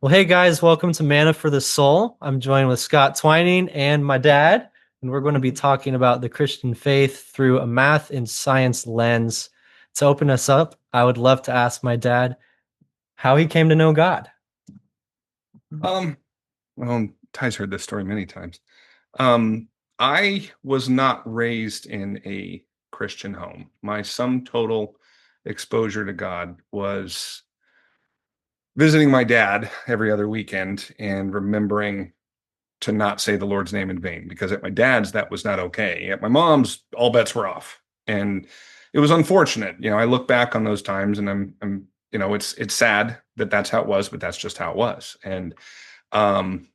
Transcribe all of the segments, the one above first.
Well, hey guys, welcome to Mana for the Soul. I'm joined with Scott Twining and my dad, and we're going to be talking about the Christian faith through a math and science lens. To open us up, I would love to ask my dad how he came to know God. Um, well, Ty's heard this story many times. Um, I was not raised in a Christian home. My sum total exposure to God was visiting my dad every other weekend and remembering to not say the Lord's name in vain, because at my dad's that was not okay. At my mom's, all bets were off. And it was unfortunate. I look back on those times and it's sad that that's how it was, but that's just how it was. And um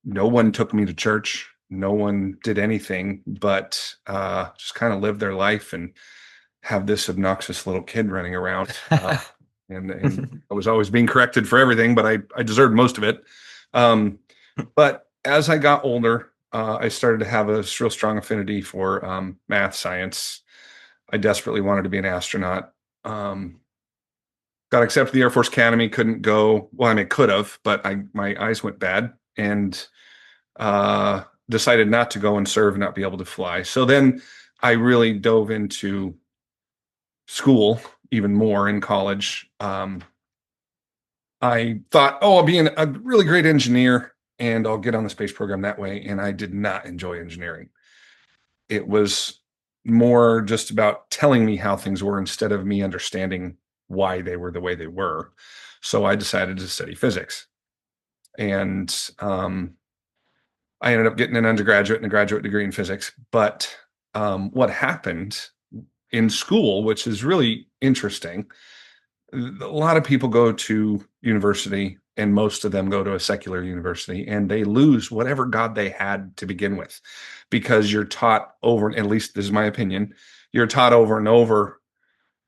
no one took me to church. No one did anything but just kind of live their life and have this obnoxious little kid running around. And I was always being corrected for everything, but I deserved most of it. Um, but as I got older, I started to have a real strong affinity for math, science. I desperately wanted to be an astronaut. Um, got accepted to the Air Force Academy, couldn't go. Well, I mean, could have, but my eyes went bad. And decided not to go and serve and not be able to fly. So then I really dove into school even more in college. I thought, oh, I'll be a really great engineer and I'll get on the space program that way. And I did not enjoy engineering. It was more just about telling me how things were instead of me understanding why they were the way they were. So I decided to study physics. And I ended up getting an undergraduate and a graduate degree in physics. But what happened in school, which is really interesting, a lot of people go to university and most of them go to a secular university and they lose whatever God they had to begin with because you're taught over, at least this is my opinion, you're taught over and over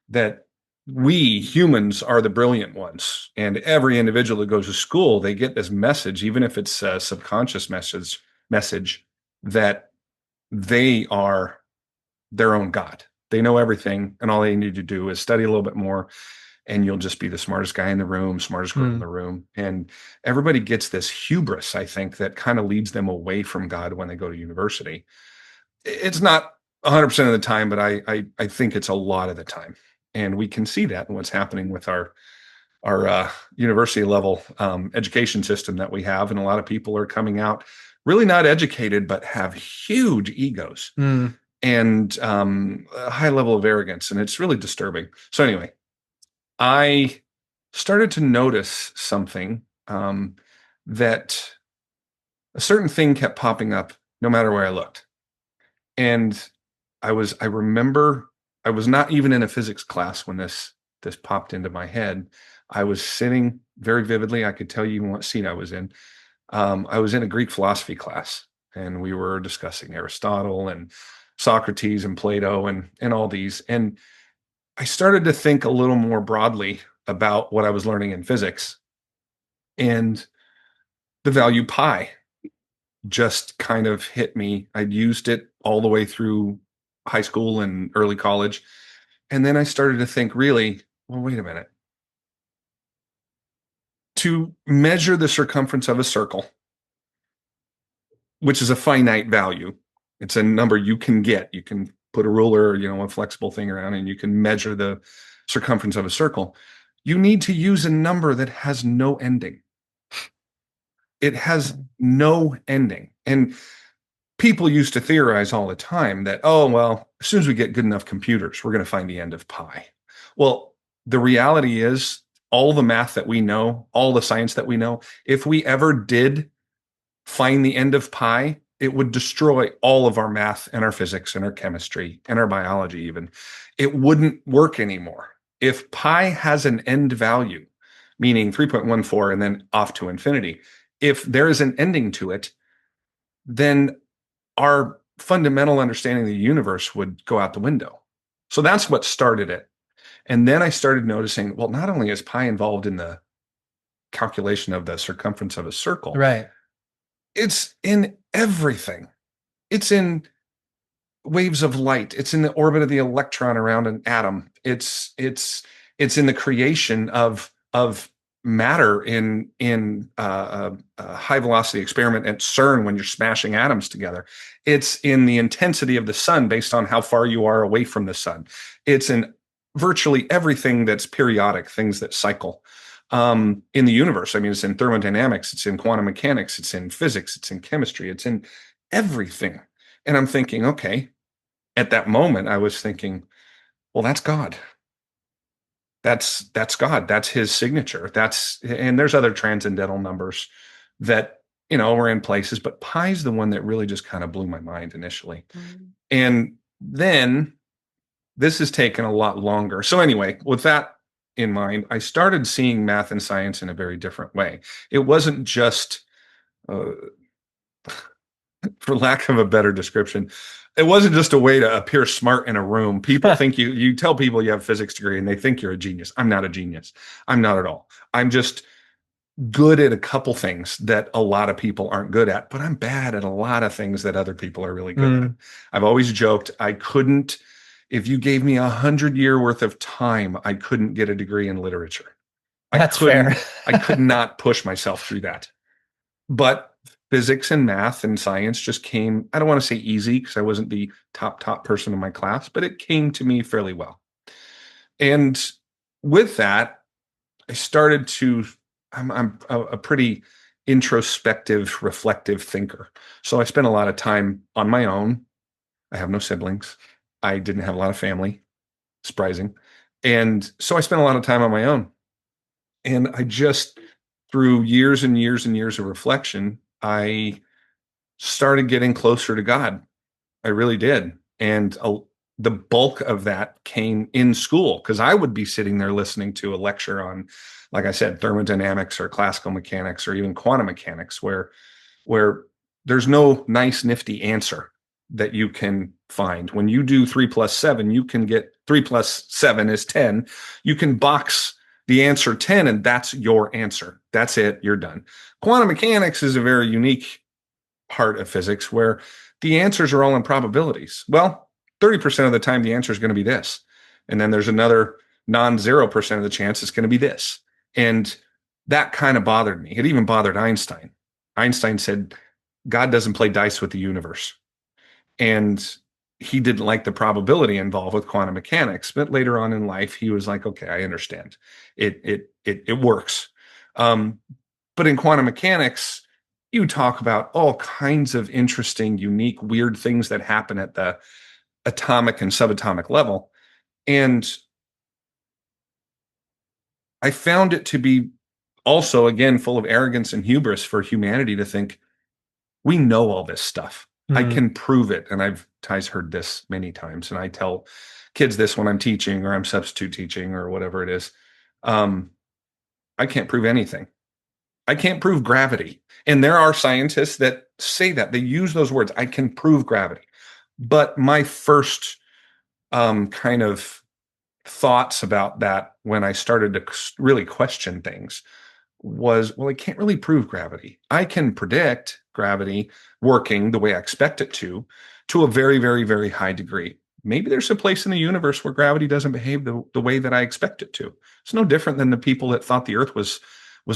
that we humans are the brilliant ones. And every individual that goes to school, they get this message, even if it's a subconscious message that they are their own God. They know everything, and all they need to do is study a little bit more, and you'll just be the smartest guy in the room, smartest girl in Hmm. the room. And everybody gets this hubris, I think, that kind of leads them away from God when they go to university. It's not 100% of the time, but I think it's a lot of the time. And we can see that in what's happening with our university level education system that we have. And a lot of people are coming out really not educated, but have huge egos Hmm. and a high level of arrogance. And it's really disturbing. So, anyway, I started to notice something that a certain thing kept popping up no matter where I looked. And I remember I was not even in a physics class when this popped into my head. I was sitting very vividly. I could tell you what seat I was in. I was in a Greek philosophy class, and we were discussing Aristotle and Socrates and Plato and all these. And I started to think a little more broadly about what I was learning in physics, and the value pi just kind of hit me. I'd used it all the way through high school and early college. And then I started to think, really, well, wait a minute. To measure the circumference of a circle, which is a finite value, it's a number you can get. You can put a ruler, a flexible thing around, and you can measure the circumference of a circle. You need to use a number that has no ending. It has no ending. And people used to theorize all the time that, oh, well, as soon as we get good enough computers, we're going to find the end of pi. Well, the reality is, all the math that we know, all the science that we know, if we ever did find the end of pi, it would destroy all of our math and our physics and our chemistry and our biology, even. It wouldn't work anymore. If pi has an end value, meaning 3.14 and then off to infinity, if there is an ending to it, then our fundamental understanding of the universe would go out the window. So that's what started it. And then I started noticing, well, not only is pi involved in the calculation of the circumference of a circle, Right. it's in everything. It's in waves of light. It's in the orbit of the electron around an atom. It's in the creation of matter in a high velocity experiment at CERN when you're smashing atoms together. It's in the intensity of the sun based on how far you are away from the sun. It's in virtually everything that's periodic, things that cycle in the universe. I mean, it's in thermodynamics, it's in quantum mechanics, it's in physics, it's in chemistry, it's in everything. And I'm thinking, okay, at that moment, I was thinking, well, that's God. That's God. That's his signature. And there's other transcendental numbers that, were in places, but pi's the one that really just kind of blew my mind initially. And then this has taken a lot longer. So anyway, with that in mind, I started seeing math and science in a very different way. It wasn't just uh, for lack of a better description, it wasn't just a way to appear smart in a room. People think you tell people you have a physics degree and they think you're a genius. I'm not a genius. I'm not at all. I'm just good at a couple things that a lot of people aren't good at, but I'm bad at a lot of things that other people are really good at. I've always joked I couldn't, if you gave me 100-year worth of time, I couldn't get a degree in literature. That's fair. I could not push myself through that. But physics and math and science just came, I don't want to say easy because I wasn't the top person in my class, but it came to me fairly well. And with that, I started to, I'm a pretty introspective, reflective thinker. So I spent a lot of time on my own. I have no siblings. I didn't have a lot of family, surprising. And so I spent a lot of time on my own. And I just, through years and years and years of reflection, I started getting closer to God. I really did. And the bulk of that came in school because I would be sitting there listening to a lecture on, like I said, thermodynamics or classical mechanics or even quantum mechanics, where there's no nice, nifty answer that you can find. When you do 3 + 7, you can get 3 + 7 is 10. You can box the answer 10, and that's your answer. That's it. You're done. Quantum mechanics is a very unique part of physics where the answers are all in probabilities. Well, 30% of the time, the answer is going to be this. And then there's another non-0% of the chance it's going to be this. And that kind of bothered me. It even bothered Einstein. Einstein said, God doesn't play dice with the universe. And he didn't like the probability involved with quantum mechanics. But later on in life, he was like, okay, I understand. It works. But in quantum mechanics, you talk about all kinds of interesting, unique, weird things that happen at the atomic and subatomic level. And I found it to be also, again, full of arrogance and hubris for humanity to think, we know all this stuff. I can prove it. And Ty's heard this many times. And I tell kids this when I'm teaching or I'm substitute teaching or whatever it is. I can't prove anything. I can't prove gravity. And there are scientists that say that. They use those words. I can prove gravity. But my first kind of thoughts about that when I started to really question things was, well, I can't really prove gravity. I can predict gravity working the way I expect it to a very, very, very high degree. Maybe there's a place in the universe where gravity doesn't behave the way that I expect it to. It's no different than the people that thought the earth was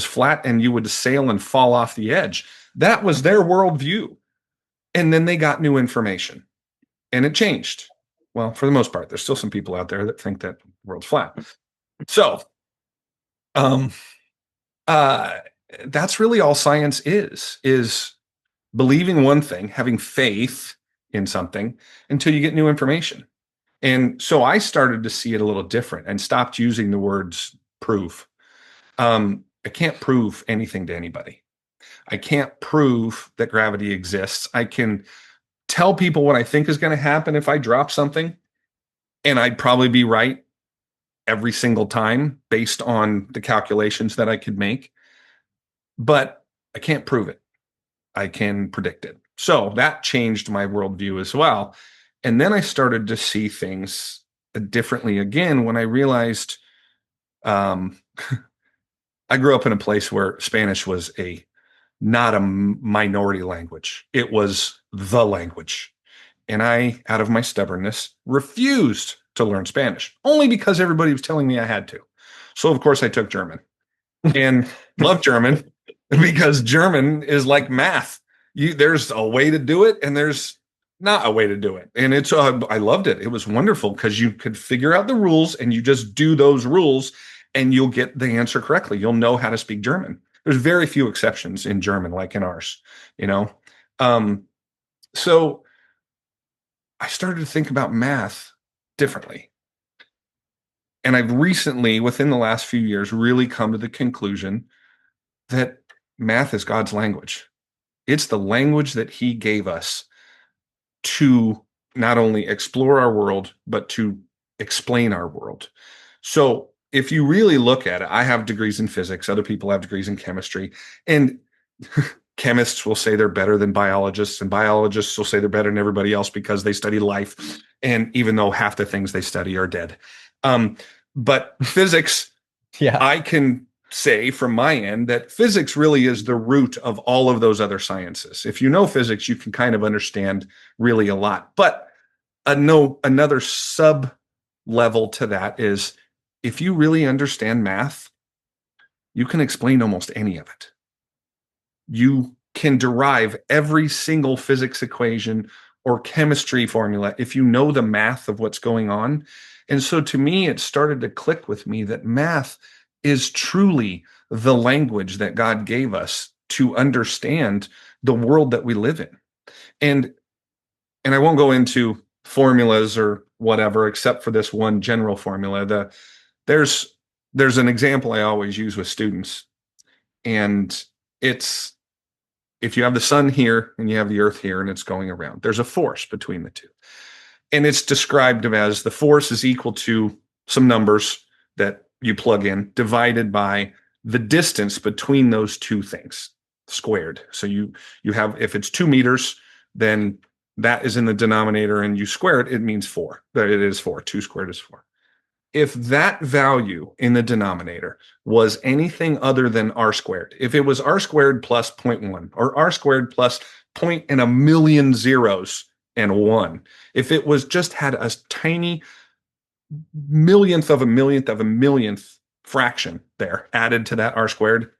flat and you would sail and fall off the edge. That was their worldview. And then they got new information and it changed. Well, for the most part, there's still some people out there that think that the world's flat. So, um, uh, that's really all science is believing one thing, having faith in something until you get new information. And so I started to see it a little different and stopped using the words prove. I can't prove anything to anybody. I can't prove that gravity exists. I can tell people what I think is going to happen if I drop something, and I'd probably be right every single time based on the calculations that I could make. But I can't prove it. I can predict it. So that changed my worldview as well. And then I started to see things differently again when I realized um, I grew up in a place where Spanish was not a minority language. It was the language. And I, out of my stubbornness, refused to learn Spanish, only because everybody was telling me I had to. So, of course, I took German. and love German because German is like math. There's a way to do it, and there's not a way to do it. And I loved it. It was wonderful because you could figure out the rules and you just do those rules and you'll get the answer correctly. You'll know how to speak German. There's very few exceptions in German, like in ours, you know? Um, so I started to think about math differently. And I've recently, within the last few years, really come to the conclusion that math is God's language. It's the language that He gave us to not only explore our world, but to explain our world. So if you really look at it, I have degrees in physics, other people have degrees in chemistry, and chemists will say they're better than biologists, and biologists will say they're better than everybody else because they study life. And even though half the things they study are dead. But physics, Yeah. I can say from my end that physics really is the root of all of those other sciences. If you know physics, you can kind of understand really a lot. But another sub level to that is if you really understand math, you can explain almost any of it. You can derive every single physics equation or chemistry formula if you know the math of what's going on. And so to me, it started to click with me that math is truly the language that God gave us to understand the world that we live in. And I won't go into formulas or whatever, except for this one general formula. There's an example I always use with students, and it's if you have the sun here and you have the earth here and it's going around, there's a force between the two. And it's described as the force is equal to some numbers that you plug in divided by the distance between those two things squared. So you have, if it's 2 meters, then that is in the denominator, and you square it, it means 4. That it is 4. 2 squared is 4. If that value in the denominator was anything other than r squared, if it was r squared plus 0.1 or r squared plus point and a million zeros and 1, if it was just had a tiny millionth of a millionth of a millionth fraction there added to that r squared,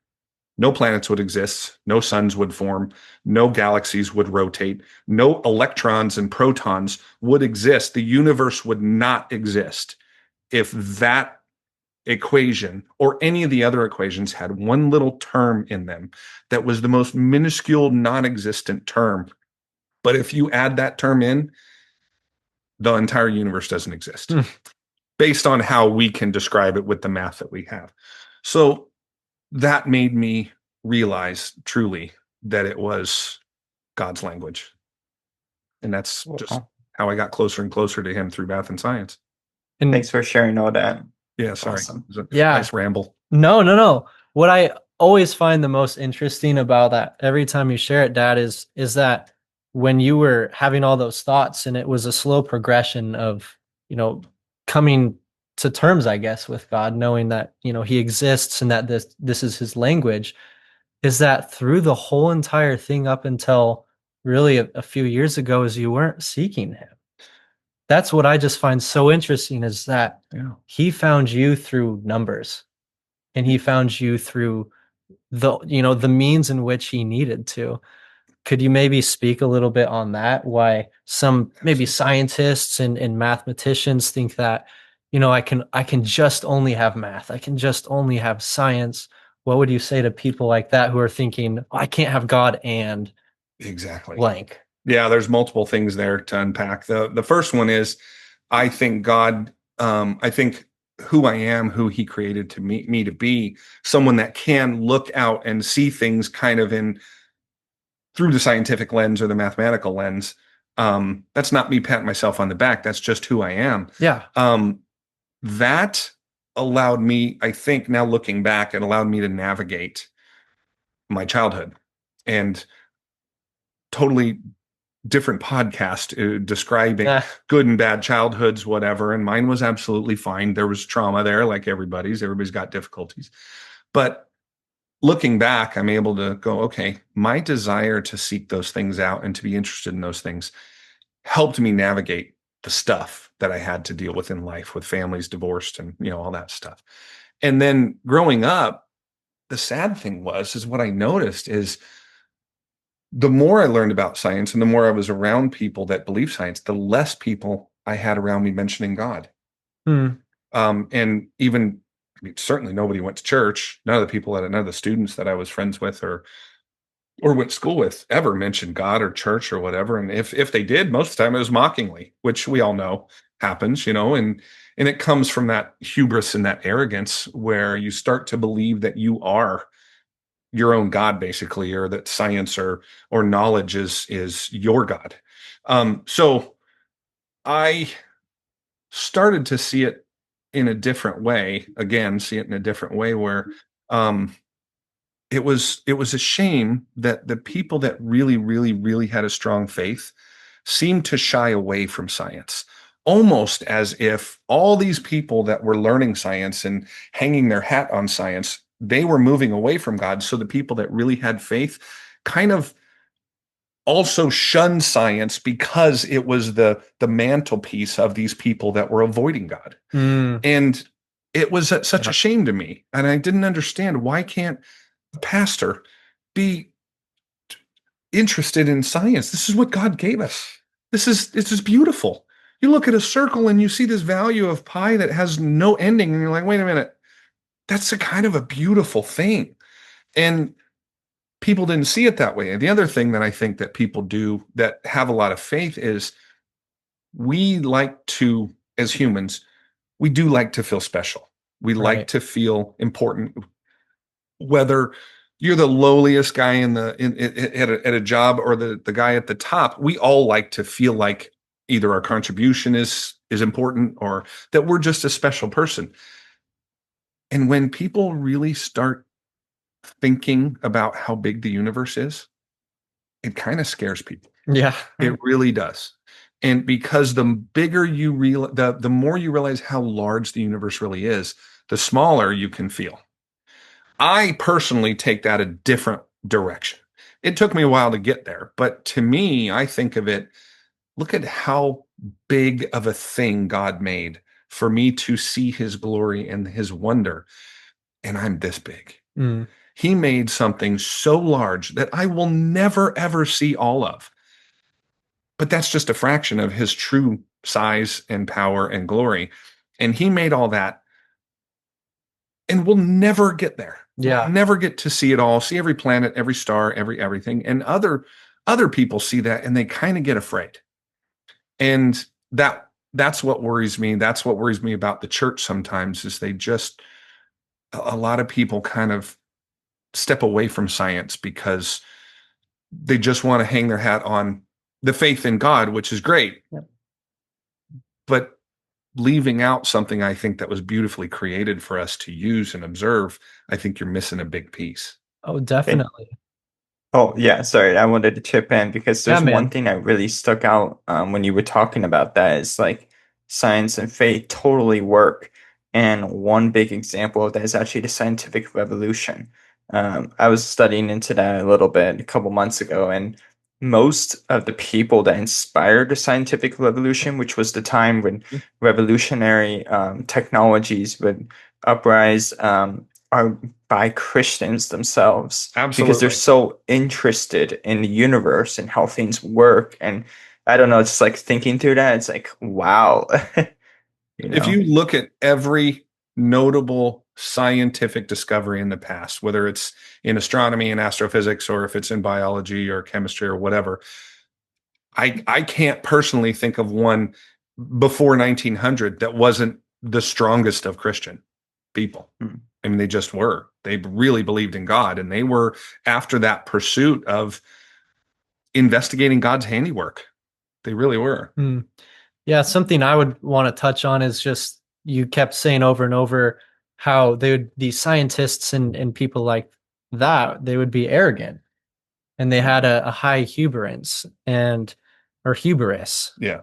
no planets would exist, no suns would form, no galaxies would rotate, no electrons and protons would exist. The universe would not exist if that equation or any of the other equations had one little term in them that was the most minuscule, non-existent term. But if you add that term in, the entire universe doesn't exist based on how we can describe it with the math that we have. So that made me realize truly that it was God's language. And that's just how I got closer and closer to Him through math and science. And thanks for sharing all that. Yeah, sorry. Awesome. It was a Yeah. nice ramble. No. What I always find the most interesting about that every time you share it, Dad, is that when you were having all those thoughts and it was a slow progression of, coming to terms, I guess, with God, knowing that, He exists and that this is His language, is that through the whole entire thing up until really a few years ago, is you weren't seeking Him. That's what I just find so interesting, is that He found you through numbers, and He found you through the means in which He needed to. Could you maybe speak a little bit on that? Why some maybe scientists and mathematicians think that, I can just only have math. I can just only have science. What would you say to people like that who are thinking, oh, I can't have God and exactly blank? Yeah, there's multiple things there to unpack. The first one is, I think God, I think who I am, who He created to me to be, someone that can look out and see things kind of through the scientific lens or the mathematical lens. That's not me patting myself on the back. That's just who I am. Yeah. That allowed me, I think now looking back, it allowed me to navigate my childhood, and totally different podcast describing good and bad childhoods, whatever. And mine was absolutely fine. There was trauma there, like everybody's got difficulties. But looking back, I'm able to go, okay, my desire to seek those things out and to be interested in those things helped me navigate the stuff that I had to deal with in life, with families divorced and, all that stuff. And then growing up, the sad thing is what I noticed is the more I learned about science and the more I was around people that believe science, the less people I had around me mentioning God. Hmm. And even I mean, certainly nobody went to church. None of the students that I was friends with or went to school with ever mentioned God or church or whatever. And if they did, most of the time it was mockingly, which we all know happens, and it comes from that hubris and that arrogance where you start to believe that you are your own God, basically, or that science or knowledge is your God. So I started to see it in a different way, again, see it in a different way where um it was a shame that the people that really, really, really had a strong faith seemed to shy away from science, almost as if all these people that were learning science and hanging their hat on science, they were moving away from God. So the people that really had faith kind of also shunned science because it was the mantelpiece of these people that were avoiding God. Mm. And it was such a Yeah. shame to me. And I didn't understand, why can't a pastor be interested in science? This is what God gave us. This is beautiful. You look at a circle and you see this value of pi that has no ending, and you're like, wait a minute, that's a kind of a beautiful thing. And people didn't see it that way. And the other thing that I think that people do that have a lot of faith is we like to, as humans, we do like to feel special. We like Right. to feel important, whether you're the lowliest guy at a job or the guy at the top. We all like to feel like either our contribution is important or that we're just a special person. And when people really start thinking about how big the universe is, it kind of scares people. Yeah. It really does. And because the bigger you realize, the more you realize how large the universe really is, the smaller you can feel. I personally take that a different direction. It took me a while to get there, but to me, I think of it, look at how big of a thing God made for me to see his glory and his wonder, and I'm this big. Mm. He made something so large that I will never ever see all of. But that's just a fraction of his true size and power and glory. And he made all that, and we'll never get there. We'll Yeah. never get to see it all, see every planet, every star, everything. And other people see that and they kind of get afraid. And that's what worries me. That's what worries me about the church sometimes, is they just, a lot of people kind of step away from science because they just want to hang their hat on the faith in God, which is great. Yep. But leaving out something I think that was beautifully created for us to use and observe, I think you're missing a big piece. Oh, And definitely. oh yeah, sorry, I wanted to chip in because Yeah, there's one man. thing that really stuck out when you were talking about that is like science and faith totally work. And one big example of that is actually the scientific revolution. I was studying into that a little bit a couple months ago, and most of the people that inspired the scientific revolution, which was the time when revolutionary technologies would uprise, are by Christians themselves because they're Absolutely. so interested in the universe and how things work. And I don't know, it's like thinking through that, it's like, wow, you If know? you look at every notable scientific discovery in the past, whether it's in astronomy and astrophysics, or if it's in biology or chemistry or whatever, I can't personally think of one before 1900 that wasn't the strongest of Christian people. Mm. I mean, they just were. They really believed in God, and they were after that pursuit of investigating God's handiwork. They really were. Mm. Yeah, something I would want to touch on is just you kept saying over and over how they would, these scientists and people like that, they would be arrogant and they had a high hubris and or hubris. Yeah.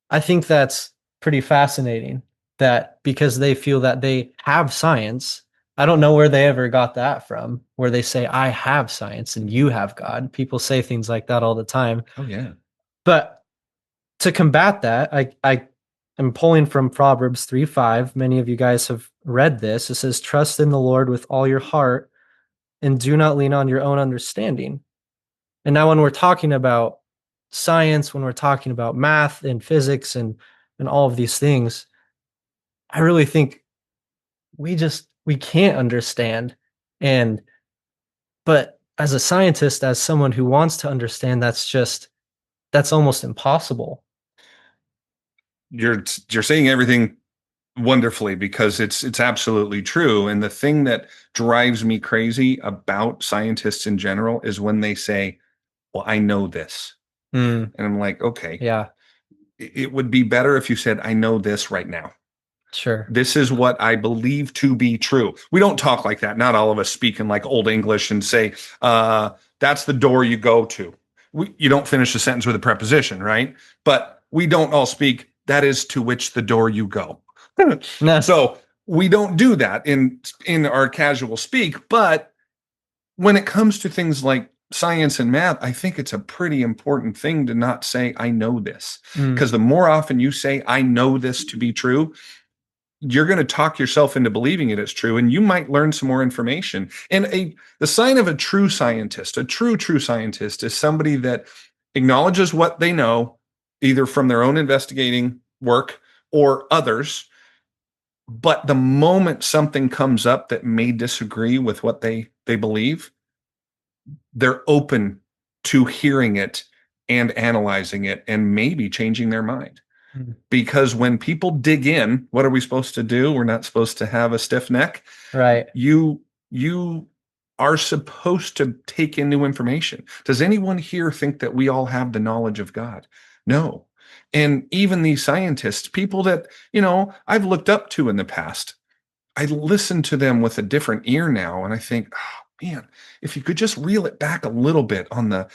I think that's pretty fascinating that because they feel that they have science. I don't know where they ever got that from, where they say, I have science and you have God. People say things like that all the time. Oh, yeah. But to combat that, I am pulling from Proverbs 3:5. Many of you guys have read this. It says, trust in the Lord with all your heart and do not lean on your own understanding. And now when we're talking about science, when we're talking about math and physics and all of these things, I really think we can't understand. And but as a scientist, as someone who wants to understand, that's almost impossible. You're saying everything wonderfully, because it's absolutely true. And the thing that drives me crazy about scientists in general is when they say, well, I know this. Mm, And I'm like, okay, yeah, it would be better if you said, I know this right now. sure. This is what I believe to be true. We don't talk like that. Not all of us speak in like old English and say, that's the door you go to. You don't finish a sentence with a preposition, right? But we don't all speak, that is to which the door you go. Nah, So we don't do that in our casual speak. But when it comes to things like science and math, I think it's a pretty important thing to not say, I know this. mm, Because the more often you say, I know this to be true, you're going to talk yourself into believing it is true, and you might learn some more information. And the sign of a true scientist, a true scientist, is somebody that acknowledges what they know, either from their own investigating work or others. But the moment something comes up that may disagree with what they believe, they're open to hearing it and analyzing it and maybe changing their mind. mm, Because when people dig in, what are we supposed to do? We're not supposed to have a stiff neck. right. You are supposed to take in new information. Does anyone here think that we all have the knowledge of God? No. And even these scientists, people that, I've looked up to in the past, I listen to them with a different ear now, and I think, oh man, if you could just reel it back a little bit on the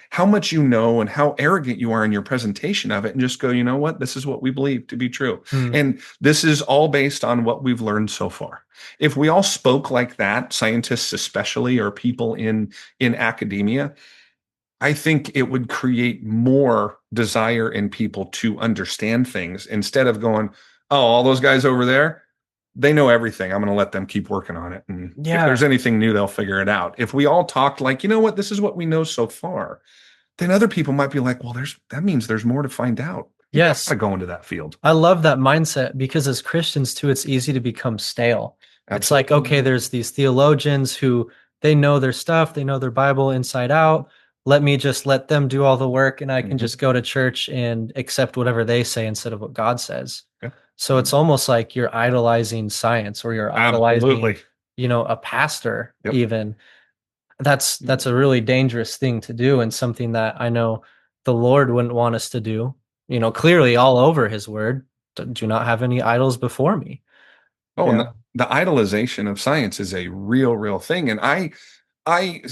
how much you know and how arrogant you are in your presentation of it, and just go, you know what, this is what we believe to be true, Mm, and this is all based on what we've learned so far. If we all spoke like that, scientists especially, or people in academia, I think it would create more desire in people to understand things instead of going, oh, all those guys over there, they know everything. I'm going to let them keep working on it. And if yeah. there's anything new, they'll figure it out. If we all talked like, you know what, this is what we know so far, then other people might be like, well, that means there's more to find out. Maybe I got Yes. to go into that field. I love that mindset because as Christians too, it's easy to become stale. It's like, okay, Absolutely. there's these theologians who they know their stuff, they know their Bible inside out. Let me just let them do all the work and I can Mhm. just go to church and accept whatever they say instead of what God says. Yeah. So it's almost like you're idolizing science or you're idolizing, Absolutely. a pastor Yep. even. That's a really dangerous thing to do and something that I know the Lord wouldn't want us to do. Clearly all over his word, do not have any idols before me. Oh, and Yeah. the idolization of science is a real thing. And I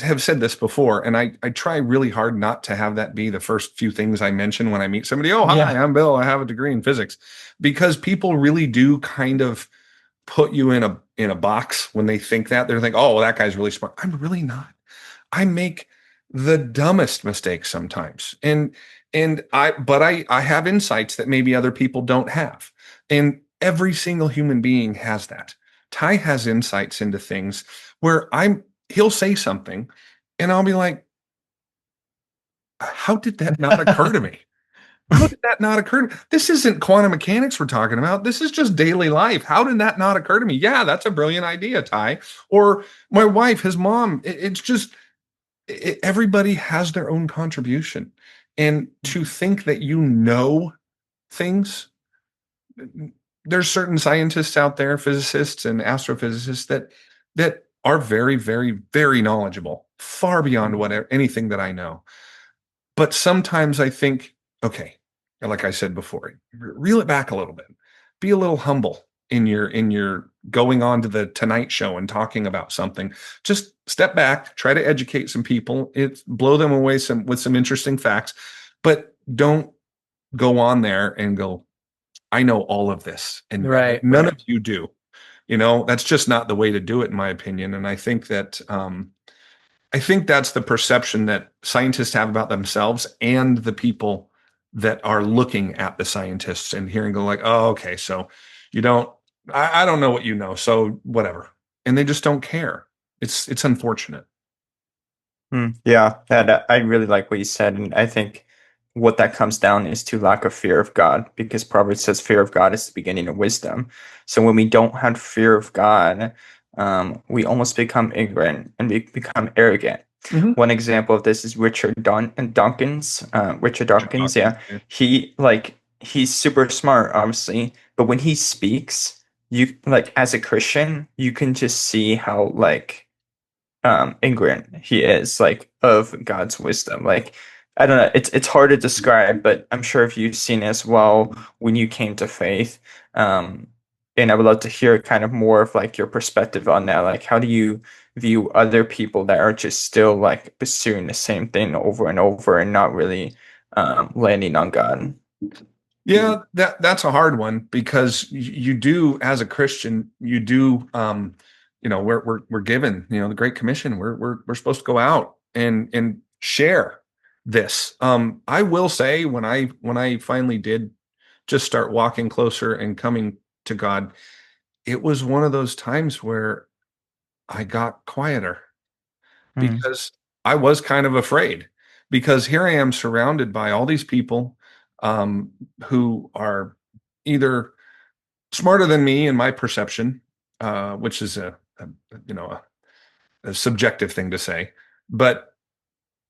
have said this before, and I try really hard not to have that be the first few things I mention when I meet somebody. Oh, hi, Yeah. I'm Bill. I have a degree in physics, because people really do kind of put you in a box when they think that. They're like, oh, well, that guy's really smart. I'm really not. I make the dumbest mistakes sometimes. But I have insights that maybe other people don't have. And every single human being has that. Ty has insights into things where he'll say something and I'll be like, how did that not occur to me? How did that not occur to me? This isn't quantum mechanics we're talking about. This is just daily life. How did that not occur to me? Yeah, that's a brilliant idea, Ty. Or my wife, his mom. It's just everybody has their own contribution. And to think that you know things, there's certain scientists out there, physicists and astrophysicists that are very knowledgeable, far beyond anything that I know. But sometimes I think, okay, like I said before, reel it back a little bit. Be a little humble in your going on to the Tonight Show and talking about something. Just step back, try to educate some people, blow them away with some interesting facts, but don't go on there and go, I know all of this, and Right. none of you do. That's just not the way to do it, in my opinion. And I think that's the perception that scientists have about themselves and the people that are looking at the scientists and hearing go like, oh, okay, so you don't, I don't know what you know, so whatever. And they just don't care. it's unfortunate. Yeah, that I really like what you said, and I think what that comes down is to lack of fear of God, because Proverbs says fear of God is the beginning of wisdom. So when we don't have fear of God, we almost become ignorant and we become arrogant. Mhm. One example of this is Richard Dawkins, yeah. Yeah. He's super smart, obviously, but when he speaks, you like as a Christian, you can just see how ignorant he is of God's wisdom. I don't know, it's hard to describe, but I'm sure if you've seen as well when you came to faith. And I would love to hear kind of more of your perspective on that. Like, how do you view other people that are just still pursuing the same thing over and over and not really landing on God? Yeah, that's a hard one because you do, as a Christian, you do, we're given, the Great Commission. We're supposed to go out and share this. I will say when I finally did just start walking closer and coming to God, it was one of those times where I got quieter Mm, because I was kind of afraid, because here I am surrounded by all these people who are either smarter than me in my perception, which is a subjective thing to say, but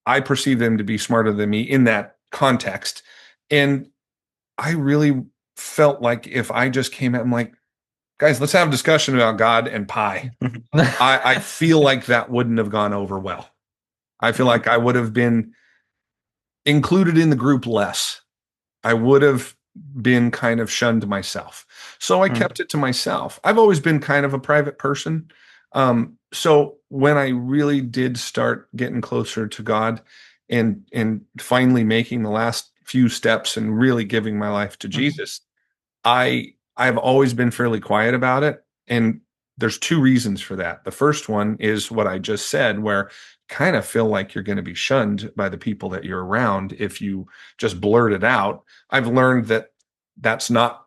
I perceive them to be smarter than me in that context. And I really felt like if I just came out, I'm like, guys, let's have a discussion about God and pie. I feel like that wouldn't have gone over well. I feel like I would have been included in the group less. I would have been kind of shunned myself. So I mm, kept it to myself. I've always been kind of a private person. So when I really did start getting closer to God and finally making the last few steps and really giving my life to mm, Jesus, I've always been fairly quiet about it. And there's two reasons for that. The first one is what I just said, where kind of feel like you're going to be shunned by the people that you're around if you just blurt it out. I've learned that that's not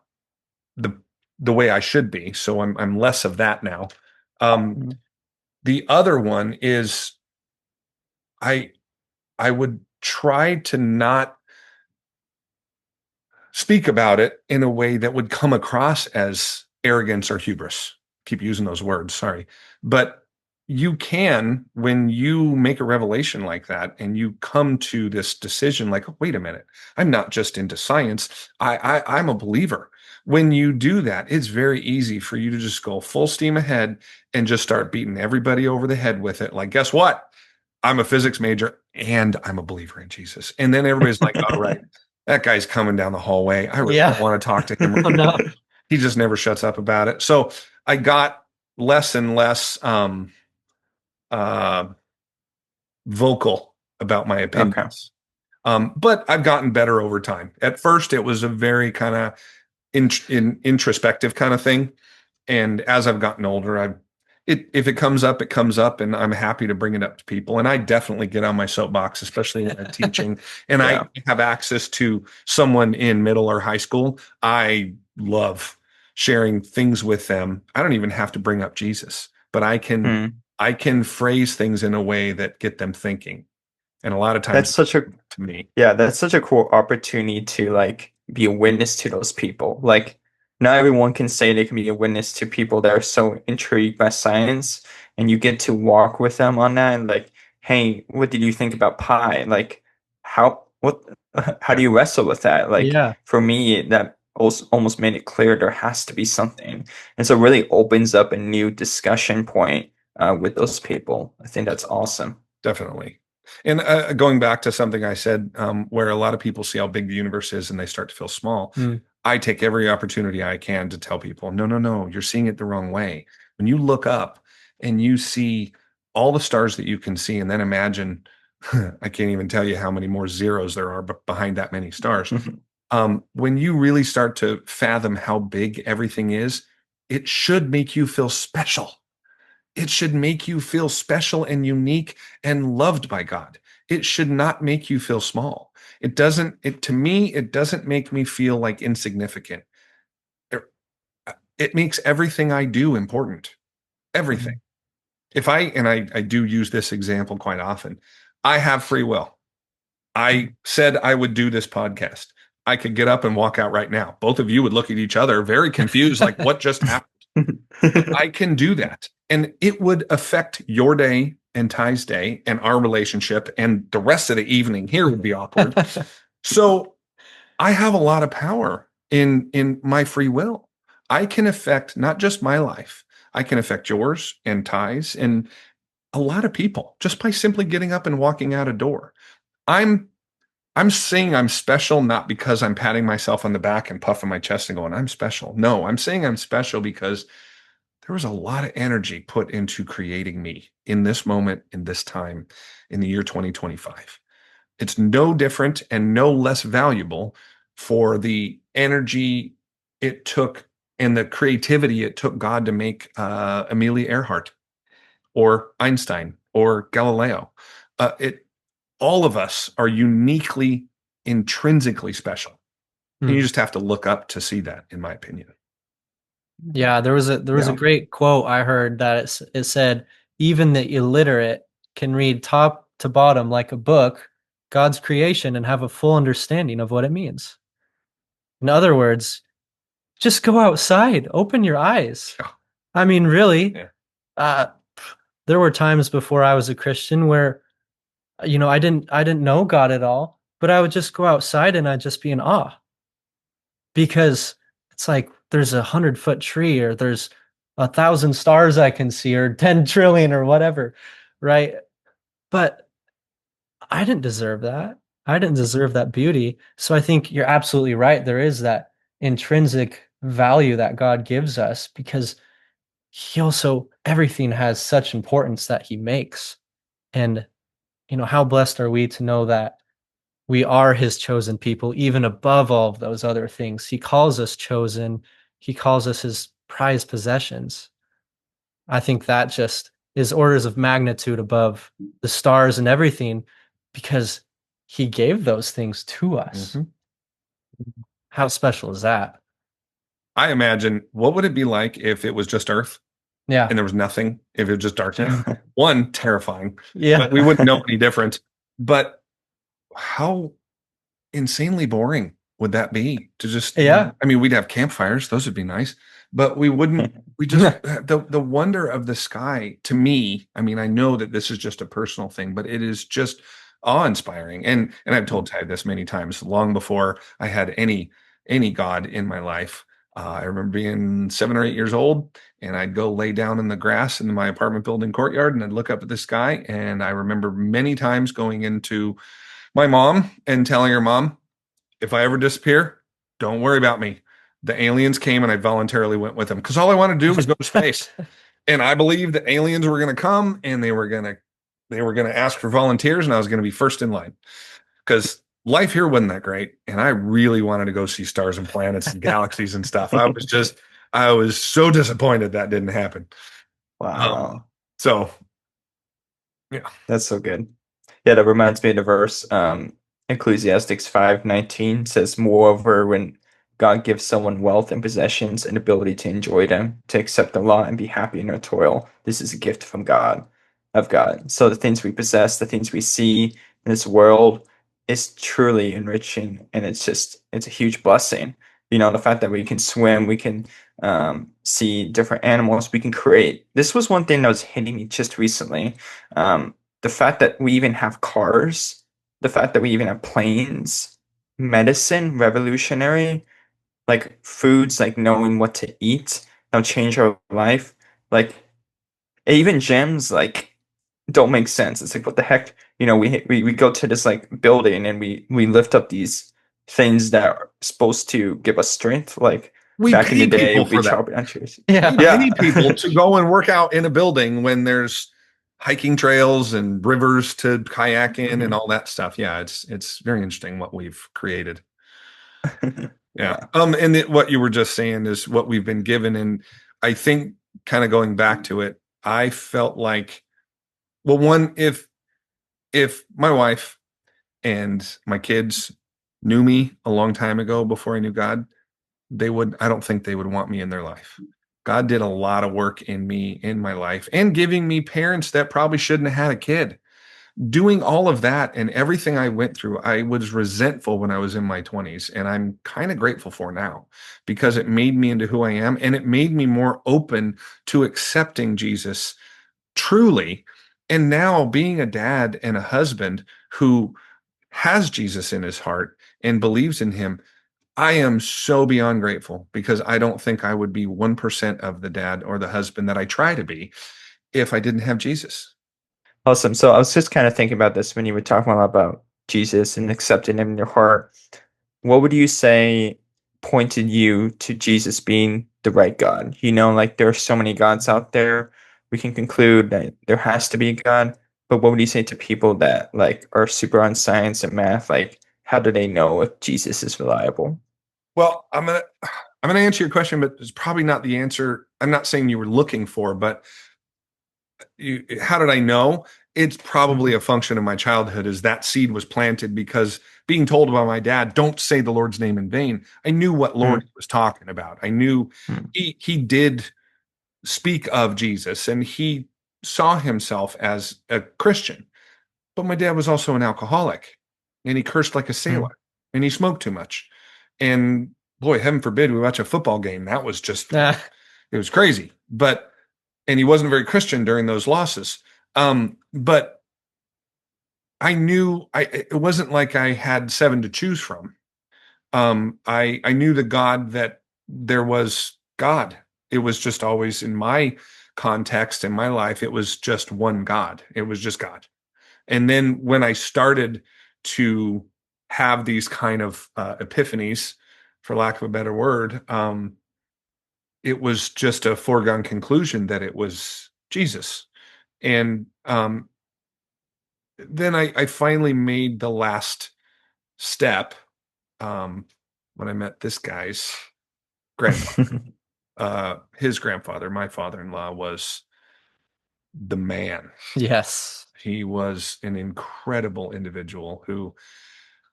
the the way I should be, so I'm less of that now. Um, mm, the other one is I I would try to not speak about it in a way that would come across as arrogance or hubris. Keep using those words, sorry. But you can, when you make a revelation like that and you come to this decision, like, oh, wait a minute, I'm not just into science, I'm a believer. When you do that, it's very easy for you to just go full steam ahead and just start beating everybody over the head with it. Like, guess what? I'm a physics major and I'm a believer in Jesus. And then everybody's like, all right, that guy's coming down the hallway. I really Yeah. don't want to talk to him. Oh no. He just never shuts up about it. So I got less and less uh, vocal about my okay. opinions. But I've gotten better over time. At first, it was a very kind of introspective kind of thing. And as I've gotten older, if it comes up, it comes up, and I'm happy to bring it up to people. And I definitely get on my soapbox, especially when I'm teaching, and I Yeah. have access to someone in middle or high school. I love sharing things with them. I don't even have to bring up Jesus, but Mm. I can phrase things in a way that get them thinking. And a lot of That's times such a to me, Yeah, that's such a cool opportunity to be a witness to those people. Not everyone can say they can be a witness to people that are so intrigued by science, and you get to walk with them on that and hey, what did you think about pi? What how yeah, do you wrestle with that? Yeah. For me, that also almost made it clear there has to be something. And so it really opens up a new discussion point with those people. I think that's awesome. definitely. And going back to something I said, where a lot of people see how big the universe is and they start to feel small, Mm. I take every opportunity I can to tell people, no, no, no, you're seeing it the wrong way. When you look up and you see all the stars that you can see, and then imagine, I can't even tell you how many more zeros there are behind that many stars. When you really start to fathom how big everything is, it should make you feel special. It should make you feel special and unique and loved by God. It should not make you feel small. To me, it doesn't make me feel like insignificant. It, it makes everything I do important. Everything. if I do use this example quite often, I have free will. I said I would do this podcast. I could get up and walk out right now. Both of you would look at each other very confused, like what just happened? But I can do that. And it would affect your day and Ty's day and our relationship, and the rest of the evening here would be awkward. So I have a lot of power in my free will. I can affect not just my life, I can affect yours and Ty's and a lot of people just by simply getting up and walking out a door. I'm I'm saying I'm special not because I'm patting myself on the back and puffing my chest and going, I'm special. No, I'm saying I'm special because there was a lot of energy put into creating me in this moment, in this time, in the year 2025. It's no different and no less valuable for the energy it took and the creativity it took God to make Amelia Earhart or Einstein or Galileo. It All of us are uniquely, intrinsically special. And you just have to look up to see that, in my opinion. Yeah, there was a Yeah. great quote I heard that it said, even the illiterate can read top to bottom like a book, God's creation, and have a full understanding of what it means. In other words, just go outside, open your eyes. Yeah. I mean, really, Yeah. uh, there were times before I was a Christian where, I didn't know God at all, but I would just go outside and I'd just be in awe because it's like there's 100-foot tree or there's 1,000 stars I can see or 10 trillion or whatever, right? But I didn't deserve that. I didn't deserve that beauty. So I think you're absolutely right. There is that intrinsic value that God gives us because he also, everything has such importance that he makes. And, how blessed are we to know that we are his chosen people, even above all of those other things. He calls us chosen. He calls us his prized possessions. I think that just is orders of magnitude above the stars and everything because he gave those things to us. Mhm. How special is that? I imagine, what would it be like if it was just Earth Yeah. and there was nothing, if it was just darkness? One, terrifying, Yeah. but we wouldn't know any different. But how insanely boring would that be to just, Yeah. I mean, we'd have campfires, those would be nice, but we wouldn't, we just, the wonder of the sky to me, I mean, I know that this is just a personal thing, but it is just awe-inspiring. And I've told Ty this many times, long before I had any God in my life. I remember being 7 or 8 years old, and I'd go lay down in the grass in my apartment building courtyard, and I'd look up at the sky. And I remember many times going into my mom and telling her, Mom, if I ever disappear, don't worry about me. The aliens came and I voluntarily went with them because all I wanted to do was go to space. And I believed that aliens were going to come and they were going to ask for volunteers, and I was going to be first in line because life here wasn't that great. And I really wanted to go see stars and planets and galaxies and stuff. I was so disappointed that didn't happen. Wow. So yeah. That's so good. Yeah, that reminds me of the verse. Ecclesiastes 5:19 says, "Moreover, when God gives someone wealth and possessions and ability to enjoy them, to accept the law and be happy in their toil, this is a gift from God, of God." So the things we possess, the things we see in this world is truly enriching, and it's a huge blessing. The fact that we can swim, we can see different animals, we can create. This was one thing that was hitting me just recently. The fact that we even have cars, the fact that we even have planes, medicine, revolutionary, like foods, like knowing what to eat, that'll change our life. Like even gyms, like don't make sense. It's like what the heck? We go to this like building and we lift up these things that are supposed to give us strength. Like We back in the pay day, people we for that. chop benches. We Yeah. Yeah. pay people to go and work out in a building when there's hiking trails and rivers to kayak in and all that stuff. Yeah, it's very interesting what we've created. Yeah. Yeah. What you were just saying is what we've been given. And I think kind of going back to it, I felt like, well, one, if my wife and my kids knew me a long time ago before I knew God, I don't think they would want me in their life. God did a lot of work in me, in my life, and giving me parents that probably shouldn't have had a kid. Doing all of that and everything I went through, I was resentful when I was in my 20s, and I'm kind of grateful for now because it made me into who I am, and it made me more open to accepting Jesus truly. And now being a dad and a husband who has Jesus in his heart and believes in him, I am so beyond grateful because I don't think I would be 1% of the dad or the husband that I try to be if I didn't have Jesus. Awesome. So I was just kind of thinking about this when you were talking about Jesus and accepting him in your heart. What would you say pointed you to Jesus being the right God? Like there are so many gods out there. We can conclude that there has to be a God. But what would you say to people that like are super on science and math? Like, how do they know if Jesus is reliable? Well, I'm gonna answer your question, but it's probably not the answer. I'm not saying you were looking for, but how did I know? It's probably a function of my childhood as that seed was planted because being told by my dad, don't say the Lord's name in vain. I knew what Lord he was talking about. I knew he did speak of Jesus and he saw himself as a Christian. But my dad was also an alcoholic and he cursed like a sailor and he smoked too much. And boy, heaven forbid we watch a football game. That was just, it was crazy. And he wasn't very Christian during those losses. But I knew it wasn't like I had 7 to choose from. I knew the God that there was God. It was just always in my context in my life, it was just one God. It was just God. And then when I started to have these kind of epiphanies, for lack of a better word, it was just a foregone conclusion that it was Jesus. And then I finally made the last step when I met this guy's grandfather. His grandfather, my father-in-law, was the man. Yes. He was an incredible individual who,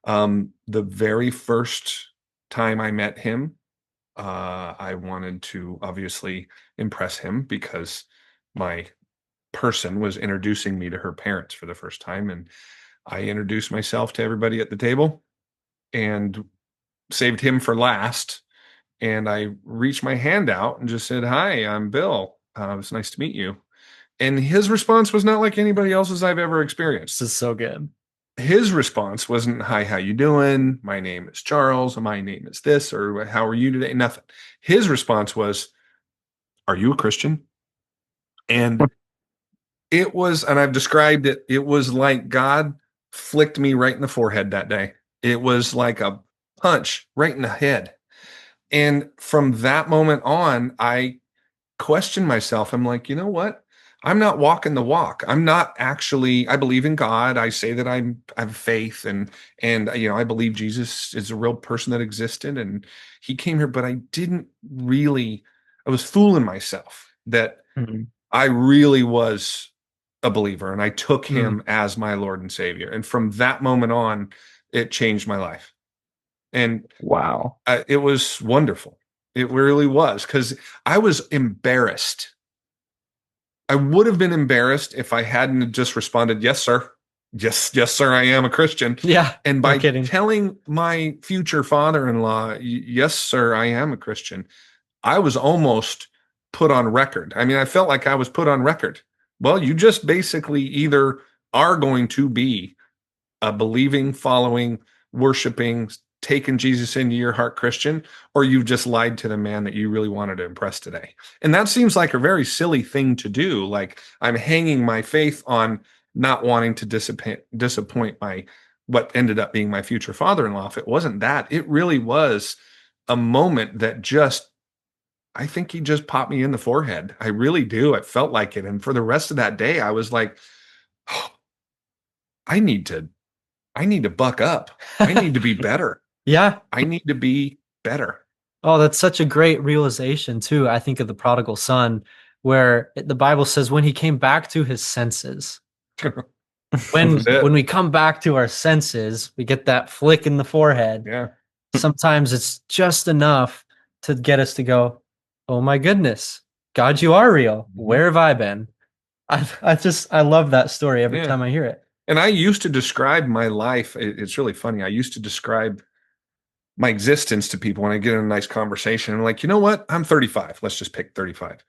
the very first time I met him, I wanted to obviously impress him because my person was introducing me to her parents for the first time. And I introduced myself to everybody at the table and saved him for last. And I reached my hand out and just said, "Hi, I'm Bill. It's nice to meet you." And his response was not like anybody else's I've ever experienced. This is so good. His response wasn't, "Hi, how you doing? My name is Charles. My name is this," or "How are you today?" Nothing. His response was, "Are you a Christian?" And it was, and I've described it, it was like God flicked me right in the forehead that day. It was like a punch right in the head. And from that moment on, I questioned myself. I'm like, you know what? I'm not walking the walk. I'm not actually, I believe in God. I say that I have faith and I believe Jesus is a real person that existed and he came here, but I didn't really, I was fooling myself that I really was a believer and I took him as my Lord and Savior. And from that moment on, it changed my life. And Wow. it was wonderful. It really was because I was embarrassed. I would have been embarrassed if I hadn't just responded, "Yes, sir. Yes, sir, I am a Christian." Yeah. And No by kidding. telling my future father-in-law, "Yes, sir, I am a Christian," I was almost put on record. I mean, I felt like I was put on record. Well, you just basically either are going to be a believing, following, worshiping, taking Jesus into your heart Christian, or you've just lied to the man that you really wanted to impress today. And that seems like a very silly thing to do. Like I'm hanging my faith on not wanting to disappoint my what ended up being my future father-in-law. If it wasn't that, it really was a moment that just I think he just popped me in the forehead. I really do. I felt like it. And for the rest of that day, I was like, oh, I need to buck up. I need to be better. Yeah. I need to be better. Oh, that's such a great realization too. I think of the prodigal son, where the Bible says when he came back to his senses. That was it. When we come back to our senses, we get that flick in the forehead. Yeah. Sometimes it's just enough to get us to go, oh my goodness, God, you are real. Where have I been? I love that story every Yeah. time I hear it. And I used to describe my life. It's really funny. I used to describe my existence to people when I get in a nice conversation. I'm like, you know what? I'm 35. Let's just pick 35.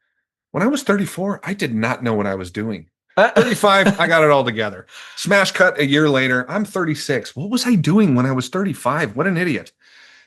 When I was 34, I did not know what I was doing. 35, I got it all together. Smash cut a year later, I'm 36. What was I doing when I was 35? What an idiot.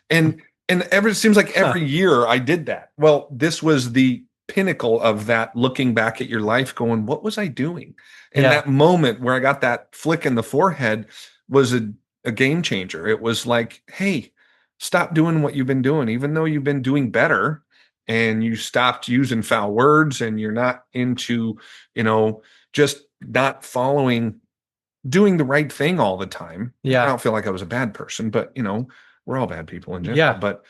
And it seems like every year I did that. Well, this was the pinnacle of that, looking back at your life going, what was I doing? And Yeah. that moment where I got that flick in the forehead was a game changer. It was like, hey, stop doing what you've been doing, even though you've been doing better and you stopped using foul words and you're not into, just not doing the right thing all the time. Yeah. I don't feel like I was a bad person, but we're all bad people in general. Yeah. But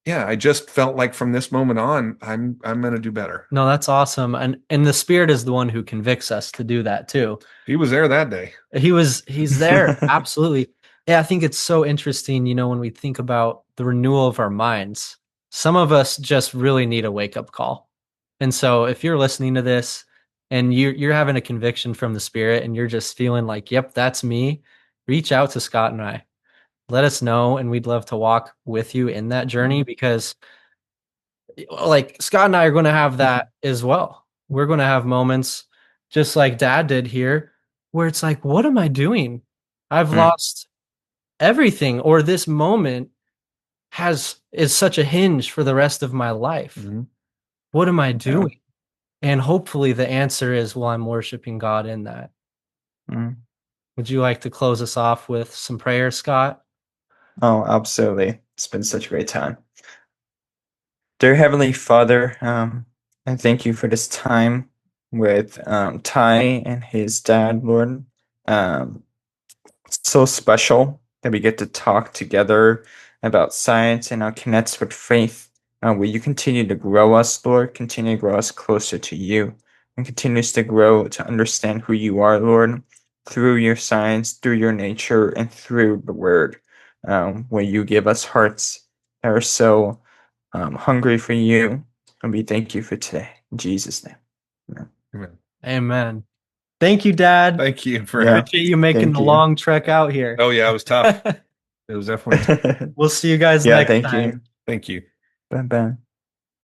yeah, I just felt like from this moment on, I'm going to do better. No, that's awesome. And the Spirit is the one who convicts us to do that too. He was there that day. He's there. Absolutely. Yeah, I think it's so interesting, when we think about the renewal of our minds. Some of us just really need a wake-up call. And so if you're listening to this and you're having a conviction from the Spirit and you're just feeling like, yep, that's me, reach out to Scott and I. Let us know, and we'd love to walk with you in that journey, because like Scott and I are going to have that as well. We're going to have moments just like Dad did here where it's like, what am I doing? I've lost everything, or this moment is such a hinge for the rest of my life. What am I doing? And hopefully the answer is, well, I'm worshiping God in that. Would you like to close us off with some prayer, Scott? Oh, absolutely. It's been such a great time. Dear Heavenly Father, I thank you for this time with Ty and his dad, Lord. It's so special that we get to talk together about science and how it connects with faith. Will you continue to grow us, Lord? Continue to grow us closer to you, and continues to grow to understand who you are, Lord, through your science, through your nature, and through the word, where you give us hearts that are so hungry for you. And we thank you for today. In Jesus' name. Amen. Amen. Thank you, Dad. Thank you for Appreciate you making the long trek out here. Oh yeah, it was tough. It was definitely tough. We'll see you guys next thank time. you. Thank you. Bye-bye.